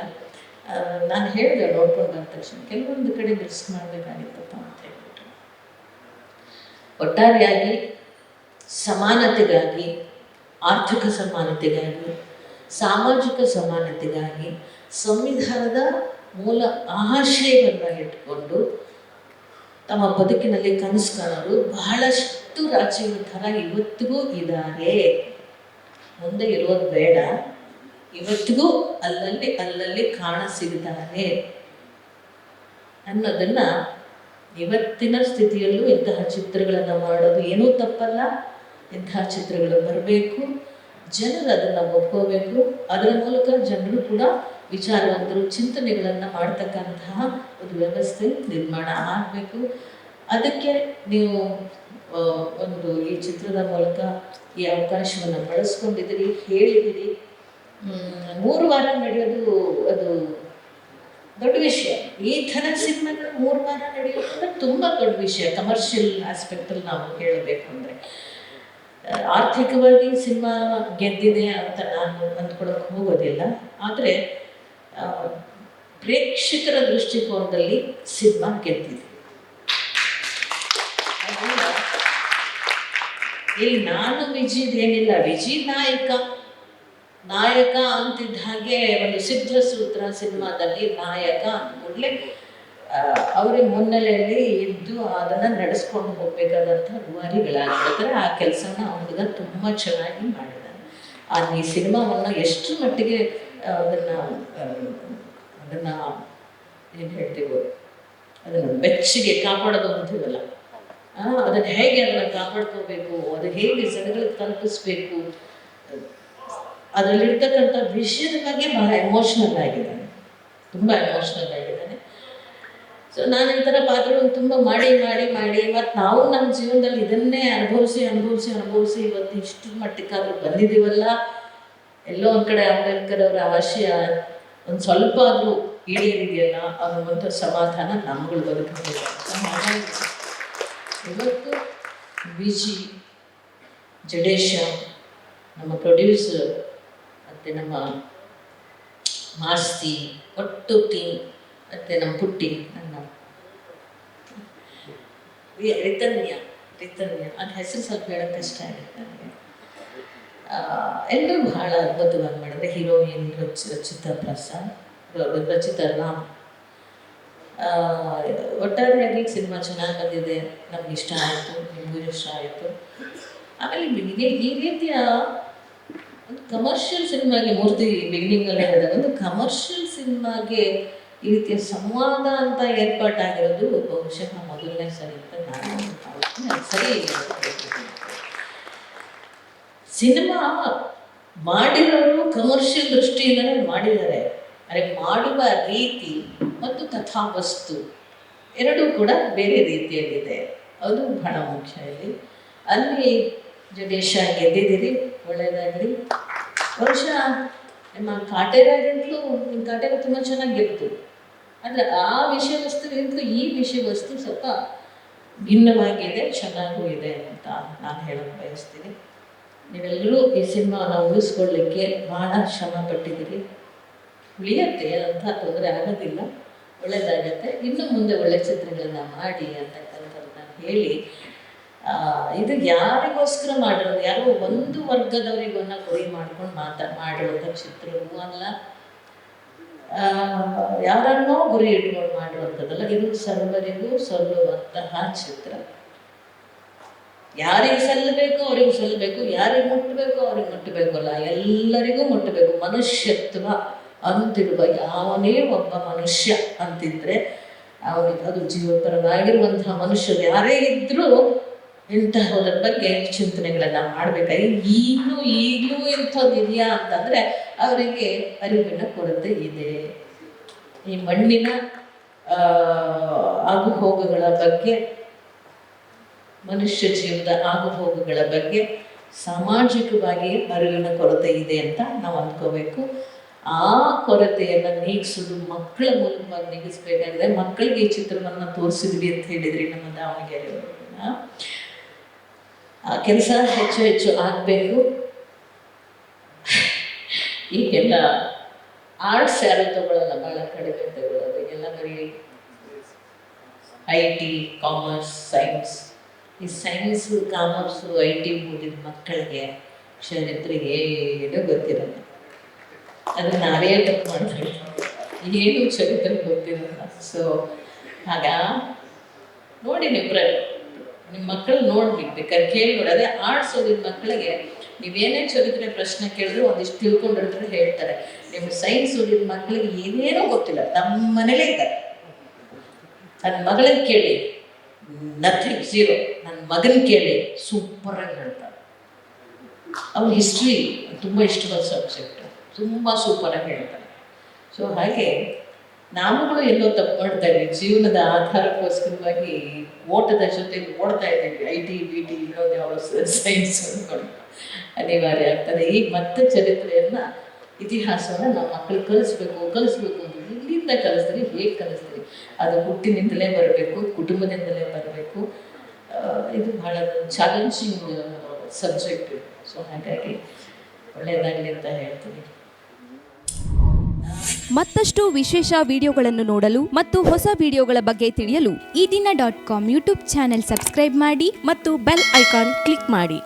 Speaker 1: ನಾನು ಹೇಳಿದೆ ನೋಡ್ಕೊಂಡು ಬಂದ ತಕ್ಷಣ ಕೆಲವೊಂದು ಕಡೆ ಬ್ರಿಸ್ಕ್ ಮಾಡಬೇಕಾಗಿತ್ತಪ್ಪ ಅಂತ ಹೇಳ್ಬಿಟ್ಟು. ಒಟ್ಟಾರೆಯಾಗಿ ಸಮಾನತೆಗಾಗಿ, ಆರ್ಥಿಕ ಸಮಾನತೆಗಾಗಿ, ಸಾಮಾಜಿಕ ಸಮಾನತೆಗಾಗಿ ಸಂವಿಧಾನದ ಮೂಲ ಆಶಯವನ್ನು ಇಟ್ಕೊಂಡು ತಮ್ಮ ಬದುಕಿನಲ್ಲಿ ಕನಸು ಕಾಣೋರು ಬಹಳಷ್ಟು ರಾಜ್ಯಗಳ ಇವತ್ತಿಗೂ ಇದ್ದಾರೆ. ಮುಂದೆ ಇರೋದು ಬೇಡ, ಇವತ್ತಿಗೂ ಅಲ್ಲಲ್ಲಿ ಕಾಣಸಿಗ್ತಾರೆ ಅನ್ನೋದನ್ನು ಇವತ್ತಿನ ಸ್ಥಿತಿಯಲ್ಲೂ ಇಂತಹ ಚಿತ್ರಗಳನ್ನು ಮಾಡೋದು ಏನೂ ತಪ್ಪಲ್ಲ. ಇಂತಹ ಚಿತ್ರಗಳು ಬರಬೇಕು, ಜನರು ಅದನ್ನು ಒಪ್ಕೋಬೇಕು. ಅದರ ಮೂಲಕ ಜನರು ಕೂಡ ವಿಚಾರವಂತರು ಚಿಂತನೆಗಳನ್ನು ಮಾಡ್ತಕ್ಕಂತಹ ಒಂದು ವ್ಯವಸ್ಥೆ ನಿರ್ಮಾಣ ಆಗಬೇಕು. ಅದಕ್ಕೆ ನೀವು ಒಂದು ಈ ಚಿತ್ರದ ಮೂಲಕ ಈ ಅವಕಾಶವನ್ನು ಬಳಸ್ಕೊಂಡಿದ್ದೀರಿ, ಹೇಳಿದಿರಿ. 3 ವಾರ ನಡೆಯೋದು ಅದು ದೊಡ್ಡ ವಿಷಯ. ಈ ಥರ ಸಿನಿಮಾಗಳು 3 ವಾರ ನಡೆಯೋದು ಅಂದರೆ ತುಂಬ ದೊಡ್ಡ ವಿಷಯ. ಕಮರ್ಷಿಯಲ್ ಆಸ್ಪೆಕ್ಟಲ್ಲಿ ನಾವು ಹೇಳಬೇಕು ಅಂದರೆ, ಆರ್ಥಿಕವಾಗಿ ಸಿನಿಮಾ ಗೆದ್ದಿದೆ ಅಂತ ನಾನು ಅಂದ್ಕೊಳ್ಳೋಕೆ ಹೋಗೋದಿಲ್ಲ. ಆದರೆ ಪ್ರೇಕ್ಷಕರ ದೃಷ್ಟಿಕೋನದಲ್ಲಿ ಸಿನಿಮಾ ಗೆದ್ದಿದೆ. ಇಲ್ಲಿ ನಾನು ವಿಜಿದೇನಿಲ್ಲ, ವಿಜಿ ನಾಯಕ ಅಂತಿದ್ದ ಹಾಗೆ ಒಂದು ಸಿದ್ಧಸೂತ್ರ ಸಿನಿಮಾದಲ್ಲಿ ನಾಯಕ ಅಂದ್ಕೂಡಲೇ ಅವರೇ ಮುನ್ನೆಲೆಯಲ್ಲಿ ಇದ್ದು ಅದನ್ನು ನಡೆಸ್ಕೊಂಡು ಹೋಗಬೇಕಾದಂಥ ರೂವಾರಿಗಳಾಗಿರ್ತಾರೆ. ಆ ಕೆಲಸನ ಹುಡುಗ ತುಂಬ ಚೆನ್ನಾಗಿ ಮಾಡಿದ್ದಾನೆ. ಈ ಸಿನಿಮಾವನ್ನು ಎಷ್ಟು ಮಟ್ಟಿಗೆ ಅದನ್ನು ಏನು ಹೇಳ್ತೀವೋ ಅದನ್ನು ಬೆಚ್ಚಗೆ ಕಾಪಾಡೋದು ಅಂತೀವಲ್ಲ, ಅದನ್ನು ಹೇಗೆ ಅದನ್ನು ಕಾಪಾಡ್ಕೋಬೇಕು, ಅದು ಹೇಗೆ ಜನಗಳಿಗೆ ತಲುಪಿಸ್ಬೇಕು, ಅದರಲ್ಲಿರ್ತಕ್ಕಂಥ ವಿಷಯದ ಬಗ್ಗೆ ಬಹಳ ಎಮೋಷ್ನಲ್ ಆಗಿದ್ದಾನೆ, ತುಂಬ ಎಮೋಷ್ನಲ್ ಆಗಿದ್ದಾನೆ. ಸೊ ನಾನು ಈ ಥರ ಪಾತ್ರಗಳನ್ನು ತುಂಬ ಮಾಡಿ ಮತ್ತು ನಾವು ನಮ್ಮ ಜೀವನದಲ್ಲಿ ಇದನ್ನೇ ಅನುಭವಿಸಿ ಇವತ್ತು ಇಷ್ಟು ಮಟ್ಟಕ್ಕಾದ್ರೂ ಬಂದಿದ್ದೀವಲ್ಲ. ಎಲ್ಲೋ ಒಂದು ಕಡೆ ಅಂಬೇಡ್ಕರ್ ಅವರ ಆಶಯ ಒಂದು ಸ್ವಲ್ಪ ಆದರೂ ಈಡೇರಿದೆಯಲ್ಲ ಅನ್ನುವಂಥ ಸಮಾಧಾನ ನಮ್ಗಳು ಬದುಕಿದೆ. ಹಾಗಾಗಿ ಇವತ್ತು ವಿಜಿ ಜಡೇಶ ನಮ್ಮ ಪ್ರೊಡ್ಯೂಸರ್ ಮತ್ತು ನಮ್ಮ ಮಾಸ್ತಿ ಒಟ್ಟು ಟೀಮ್ ಮತ್ತು ನಮ್ಮ ಪುಟ್ಟಿ ನನ್ನ ರಿತನ್ಯ ಅದು ಹೆಸರು ಸ್ವಲ್ಪ ಹೇಳೋಕ್ಕೆ ಕಷ್ಟ ಆಗುತ್ತೆ ನನಗೆ. ಎಲ್ಲರೂ ಬಹಳ ಅದ್ಭುತವಾಗಿ ಮಾಡಿದ್ರೆ. ಹೀರೋಯಿನ್ ರಚಿತಾ ರಾಮ್. ಒಟ್ಟಾರೆಯಾಗಿ ಸಿನಿಮಾ ಚೆನ್ನಾಗಿ ಬಂದಿದೆ, ನಮ್ಗೆ ಇಷ್ಟ ಆಯಿತು, ನಿಮಗೂ ಇಷ್ಟ ಆಯಿತು. ಆಮೇಲೆ ಈ ರೀತಿಯ ಒಂದು ಕಮರ್ಷಿಯಲ್ ಸಿನಿಮಾಗೆ ಮೂರ್ತಿ ಬಿಗಿನಿಂಗಲ್ಲಿ ಹೇಳಿದಾಗ ಒಂದು ಕಮರ್ಷಿಯಲ್ ಸಿನಿಮಾಗೆ ಈ ರೀತಿಯ ಸಂವಾದ ಅಂತ ಏರ್ಪಾಟಾಗಿರೋದು ಬಹುಶಃ ಮೊದಲನೇ ಸರಿ ಅಂತ ನಾನು ಸರಿ. ಸಿನಿಮಾ ಮಾಡಿರೋರು ಕಮರ್ಷಿಯಲ್ ದೃಷ್ಟಿಯಿಂದಲೇ ಮಾಡಿದ್ದಾರೆ, ಆದರೆ ಮಾಡುವ ರೀತಿ ಮತ್ತು ಕಥಾವಸ್ತು ಎರಡೂ ಕೂಡ ಬೇರೆ ರೀತಿಯಲ್ಲಿದೆ. ಅದು ಬಹಳ ಮುಖ್ಯ ಇಲ್ಲಿ. ಅಲ್ಲಿ ಜಡೇಶ ಗೆದ್ದಿದ್ದೀರಿ, ಒಳ್ಳೆಯದಾಗಲಿ. ಬಹುಶಃ ನಿಮ್ಮ ಕಾಟೇರಾಗಿಂತಲೂ ನಿಮ್ಮ ಕಾಟೇರ ತುಂಬ ಚೆನ್ನಾಗಿ ಗೆದ್ದು, ಆದರೆ ಆ ವಿಷಯ ವಸ್ತುವಿಗಿಂತಲೂ ಈ ವಿಷಯ ವಸ್ತು ಸ್ವಲ್ಪ ಭಿನ್ನವಾಗಿದೆ, ಚೆನ್ನಾಗೂ ಇದೆ ಅಂತ ನಾನು ಹೇಳೋಕ್ಕೆ ಬಯಸ್ತೀನಿ. ನೀವೆಲ್ಲರೂ ಈ ಸಿನಿಮಾನ ಉಳಿಸ್ಕೊಳ್ಳಿಕ್ಕೆ ಭಾಳ ಶ್ರಮ ಪಟ್ಟಿದ್ದೀರಿ. ಉಳಿಯತ್ತೆ, ಅಂಥ ತೊಂದರೆ ಆಗೋದಿಲ್ಲ, ಒಳ್ಳೆಯದಾಗತ್ತೆ. ಇನ್ನು ಮುಂದೆ ಒಳ್ಳೆ ಚಿತ್ರಗಳನ್ನ ಮಾಡಿ ಅಂತಕ್ಕಂಥದ್ದನ್ನ ಹೇಳಿ, ಇದು ಯಾರಿಗೋಸ್ಕರ ಮಾಡಿರೋದು, ಯಾರೋ ಒಂದು ವರ್ಗದವರಿಗನ್ನ ಗುರಿ ಮಾಡ್ಕೊಂಡು ಮಾಡಿರುವಂಥ ಚಿತ್ರವೂ ಅಲ್ಲ, ಯಾರನ್ನೋ ಗುರಿ ಇಟ್ಕೊಂಡು ಮಾಡಿರುವಂಥದ್ದಲ್ಲ. ಇದು ಸರ್ವರಿಗೂ ಸಲ್ಲುವಂತಹ ಚಿತ್ರ. ಯಾರಿಗೆ ಸಲ್ಲಬೇಕು ಅವರಿಗೆ ಸಲ್ಲಬೇಕು, ಯಾರಿಗೆ ಮುಟ್ಟಬೇಕು ಅವ್ರಿಗೆ ಮುಟ್ಟಬೇಕು ಅಲ್ಲ, ಎಲ್ಲರಿಗೂ ಮುಟ್ಟಬೇಕು. ಮನುಷ್ಯತ್ವ ಅಂತಿರುವ ಯಾವನೇ ಒಬ್ಬ ಮನುಷ್ಯ ಅಂತಿದ್ರೆ ಅವನಿಗೆ ಅದು ಜೀವಪರವಾಗಿರುವಂತಹ ಮನುಷ್ಯರು ಯಾರೇ ಇದ್ದರೂ ಇಂತಹದ್ರ ಬಗ್ಗೆ ಚಿಂತನೆಗಳನ್ನು ಮಾಡಬೇಕಾಗಿ. ಈಗಲೂ ಇಂಥದ್ದು ಇದೆಯಾ ಅಂತಂದರೆ ಅವರಿಗೆ ಅರಿವಿನ ಕೊರತೆ ಇದೆ. ಈ ಮಣ್ಣಿನ ಆಗುಹೋಗುಗಳ ಬಗ್ಗೆ, ಮನುಷ್ಯ ಜೀವನದ ಆಗುಹೋಗುಗಳ ಬಗ್ಗೆ ಸಾಮಾಜಿಕವಾಗಿ ಅರಿವಿನ ಕೊರತೆ ಇದೆ ಅಂತ ನಾವು ಅಂದ್ಕೋಬೇಕು. ಆ ಕೊರತೆಯನ್ನು ನೀಗಿಸೋದು ಮಕ್ಕಳ ಮೂಲಕವಾಗಿ ನೀಗಿಸ್ಬೇಕಾಗಿದೆ. ಮಕ್ಕಳಿಗೆ ಈ ಚಿತ್ರವನ್ನು ತೋರಿಸಿದ್ವಿ ಅಂತ ಹೇಳಿದ್ರಿ ನಮ್ಮ ದಾವಣಗೆರೆಯವ್ರನ್ನ. ಆ ಕೆಲಸ ಹೆಚ್ಚು ಆಗಬೇಕು. ಈಗೆಲ್ಲ ಆರ್ಟ್ಸ್ ಯಾರು ತಗೊಳ್ಳಲ್ಲ, ಭಾಳ ಕಡಿಮೆ ತಗೊಳ್ಳೋದು. ಎಲ್ಲ ಬರೀ IT, ಕಾಮರ್ಸ್, ಸೈನ್ಸ್. ಈ ಸೈನ್ಸು, ಕಾಮರ್ಸು, IT ಓದಿದ ಮಕ್ಕಳಿಗೆ ಚರಿತ್ರೆ ಏನೂ ಗೊತ್ತಿರಲ್ಲ. ಅದು ನಾವೇ ತಪ್ಪು ಮಾಡ್ತೀವಿ, ಏನು ಚರಿತ್ರೆ ಗೊತ್ತಿರಲ್ಲ. ಸೊ ಆಗ ನೋಡಿ, ನಿಮ್ಮ ಮಕ್ಕಳು ನೋಡ್ಬೇಕು, ಬೇಕಾದ್ರೆ ಕೇಳಿ ನೋಡಿ. ಅದೇ ಆರ್ಟ್ಸ್ ಓದಿದ ಮಕ್ಕಳಿಗೆ ನೀವೇನೇ ಚರಿತ್ರೆ ಪ್ರಶ್ನೆ ಕೇಳಿದ್ರು ಒಂದಿಷ್ಟು ತಿಳ್ಕೊಂಡಿರ್ತಾರೆ, ಹೇಳ್ತಾರೆ. ನಿಮ್ಮ ಸೈನ್ಸ್ ಓದಿದ ಮಕ್ಕಳಿಗೆ ಏನೇನೋ ಗೊತ್ತಿಲ್ಲ, ನಮ್ಮ ಮನೇಲೇ ಇದ್ದಾರೆ. ನನ್ನ ಮಗಳಿಗೆ ಕೇಳಿ, ನಥಿಂಗ್, ಝೀರೋ. ನನ್ನ ಮಗನ ಕೇಳಿ, ಸೂಪರಾಗಿ ಹೇಳ್ತಾರೆ. ಅವ್ರು ಹಿಸ್ಟ್ರಿ ತುಂಬ ಇಷ್ಟವಾದ ಸಬ್ಜೆಕ್ಟ್, ತುಂಬ ಸೂಪರಾಗಿ ಹೇಳ್ತಾರೆ. ಸೊ ಹಾಗೆ ನಾವುಗಳು ಎಲ್ಲೋ ತಪ್ಪು ಮಾಡ್ತಾ ಇದ್ದೀವಿ. ಜೀವನದ ಆಧಾರಕ್ಕೋಸ್ಕರವಾಗಿ ಓಟದ ಜೊತೆ ಓಡ್ತಾ ಇದ್ದೀವಿ. IT, BT ಇರೋದು ಯಾವ ಸೈನ್ಸ್ ಅಂದ್ಕೊಂಡು ಅನಿವಾರ್ಯ ಆಗ್ತದೆ. ಈಗ ಮತ್ತೆ ಚರಿತ್ರೆಯನ್ನು, ಇತಿಹಾಸವನ್ನು ನಮ್ಮ ಮಕ್ಕಳು ಕಲಿಸ್ಬೇಕು ಅಂತ ಇಲ್ಲಿಂದ ಕಲಿಸ್ತೀರಿ. ಹೇಗೆ ಕಲಿಸ್ತೀರಿ? ಅದು ಹುಟ್ಟಿನಿಂದಲೇ ಬರಬೇಕು, ಕುಟುಂಬದಿಂದಲೇ ಬರಬೇಕು. ಇದು ಬಹಳ ಚಾಲೆಂಜಿಂಗ್ ಸಬ್ಜೆಕ್ಟ್. ಸೊ ಹಾಗಾಗಿ ಒಳ್ಳೆಯದಾಗಲಿ ಅಂತ ಹೇಳ್ತೀನಿ.
Speaker 4: ಮತ್ತಷ್ಟು ವಿಶೇಷ ವಿಡಿಯೋಗಳನ್ನು ನೋಡಲು ಮತ್ತು ಹೊಸ ವಿಡಿಯೋಗಳ ಬಗ್ಗೆ ತಿಳಿಯಲು
Speaker 5: EDina.com ಯೂಟ್ಯೂಬ್ ಚಾನೆಲ್ ಸಬ್ಸ್ಕ್ರೈಬ್ ಮಾಡಿ ಮತ್ತು ಬೆಲ್ ಐಕಾನ್ ಕ್ಲಿಕ್ ಮಾಡಿ.